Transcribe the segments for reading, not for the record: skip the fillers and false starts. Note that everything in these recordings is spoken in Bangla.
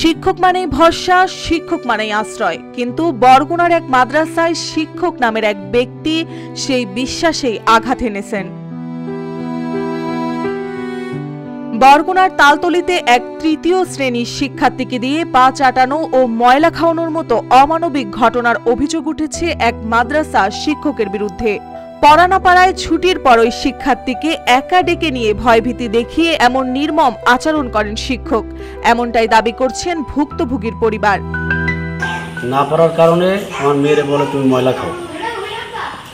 শিক্ষক মানেই ভরসা, শিক্ষক মানেই আশ্রয়। কিন্তু বরগুনার এক মাদ্রাসায় শিক্ষক নামের এক ব্যক্তি সেই বিশ্বাসেই আঘাত এনেছেন। বরগুনার তালতলীতে এক তৃতীয় শ্রেণীর শিক্ষার্থীকে দিয়ে পা চাটানো ও ময়লা খাওয়ানোর মতো অমানবিক ঘটনার অভিযোগ উঠেছে এক মাদ্রাসা শিক্ষকের বিরুদ্ধে। পড়া না পাড়ায় ছুটির পর ওই শিক্ষার্থীকে একা ডেকে নিয়ে ভয়ভীতি দেখিয়ে এমন নির্মম আচরণ করেন শিক্ষক, এমনটাই দাবি করছেন ভুক্তভোগীর পরিবার। না পড়ার কারণে আমার মেয়েরে বলে তুমি ময়লা খাও,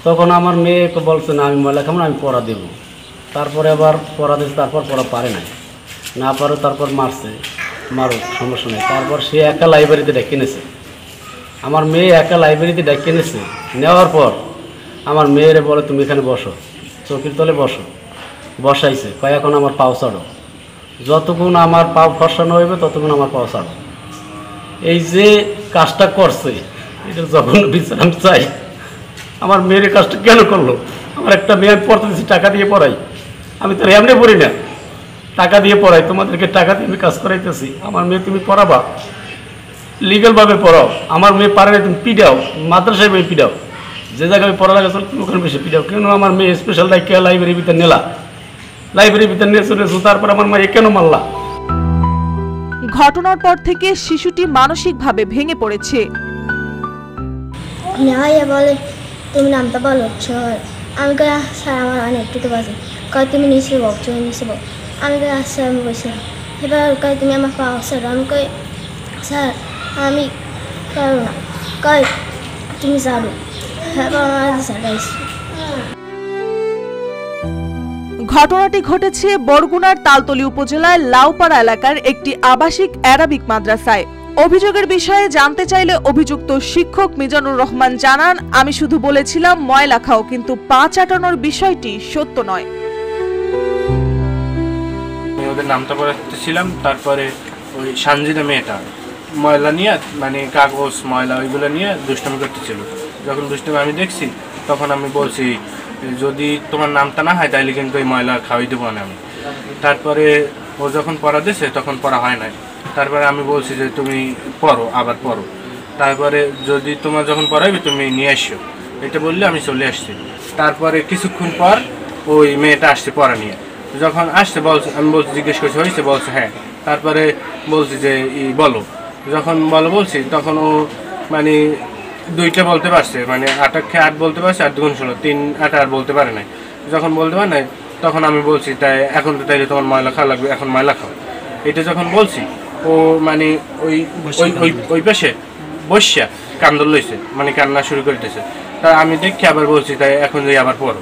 তখন আমার মেয়েকে বলছে না আমি ময়লা খাবো না, আমি পড়া দেবো। তারপরে আবার পড়া দিয়েছে, তারপর পড়া পারে নাই, না পারে তারপর মারছে, মারুক সমস্যা নেই। তারপর সে একা লাইব্রেরিতে ডেকে নিয়েছে, আমার মেয়ে একা লাইব্রেরিতে ডেকে নিয়েছে। নেওয়ার পর আমার মেয়েরে বলে তুমি এখানে বসো, চৌকির তলে বসো, বসাইছে। কয় এখন আমার পাও ছাড়ো, যতক্ষণ আমার পাও ফসানো হইবে ততক্ষণ আমার পাও ছাড়ো। এই যে কাজটা করছে এটা যখন বিচার আমি চাই, আমার মেয়ের কাজটা কেন করলো? আমার একটা মেয়ে পড়তে দিচ্ছি, টাকা দিয়ে পড়াই, আমি তো এমনি পড়ি না, টাকা দিয়ে পড়াই, তোমাদেরকে টাকা দিয়ে আমি কাজ করাইতেছি। আমার মেয়ে তুমি পড়াবা, লিগালভাবে পড়াও। আমার মেয়ে পারে না, তুমি পিডাও, মাদ্রাসায় মেয়ে পিডাও, যে জায়গায় পড়া লাগে চল তুমি ওখানে বেশি পিডাও। কেন আমার মেয়ে স্পেশাল দায়িত্ব লাইব্রেরির ভিতরে নেলা, লাইব্রেরির ভিতরে নিয়ে চলেছো, তারপর আমার মেয়ে কেন মারলা? ঘটনার পর থেকে শিশুটি মানসিকভাবে ভেঙে পড়েছে। বলে তুমি নামটা বলো, আমি কই স্যার আমার অনেক টুকু বাজে, কয় তুমি নিচে বক, তুমি নিচে বক। আমি কই আচ্ছা আমি বলছিলাম। এবার কয় তুমি আমার পাও স্যার, আমি কই স্যার আমি পারো না, কয় তুমি যাবো। এবার আমার স্যার ঘটনাটি ঘটেছে বরগুনার তালতলী উপজেলার লাউপাড়া এলাকার একটি আবাসিক অ্যারাবিক মাদ্রাসায়। অভিযোগের বিষয়ে জানতে চাইলে অভিযুক্ত শিক্ষক মিজানুর রহমান জানান, আমি শুধু বলেছিলাম ময়লা খাও, কিন্তু পা চাটানোর বিষয়টি সত্য নয়। আমি ওদের নামটা পড়াচ্ছিলাম, তারপরে ওই সানজিদা মেয়েটা ময়লা নিয়ে মানে কাগজ ময়লা ওইগুলো নিয়ে দুষ্টামি করতেছিল। যখন দুষ্টামি আমি দেখছি তখন আমি বলছি যদি তোমার নামটা না হয় তাইলে কিন্তু ওই ময়লা খাওয়াই দেবো না আমি। তারপরে ও যখন পড়া দিয়েছে তখন পড়া হয় নাই। তারপরে আমি বলছি যে তুমি পড়ো, আবার পড়ো, তারপরে যদি তোমার যখন পড়াইবে তুমি নিয়ে আসো, এটা বললে আমি চলে আসছি। তারপরে কিছুক্ষণ পর ওই মেয়েটা আসছে পড়া নিয়ে। যখন আসছে বলছে, আমি বলছি জিজ্ঞেস করছি হয়েছে, বলছে হ্যাঁ। তারপরে বলছি যে বলো, যখন বলছি তখন ও মানে দুইটা বলতে পারছে, মানে 8 বলতে পারছে, 8 2 16, 3 8 আর বলতে পারে নাই। যখন বলতে পারে নাই তখন আমি বলছি তাই এখন তো তাইলে তোমার ময়লা খাওয়া লাগবে, এখন ময়লা খাও। এটা যখন বলছি ও মানে ওই পাশে বসিয়া কান্দল লইছে, মানে কান্না শুরু করতেছে। তা আমি দেখি আবার বলছি তাই এখন যাই আবার পড়ো।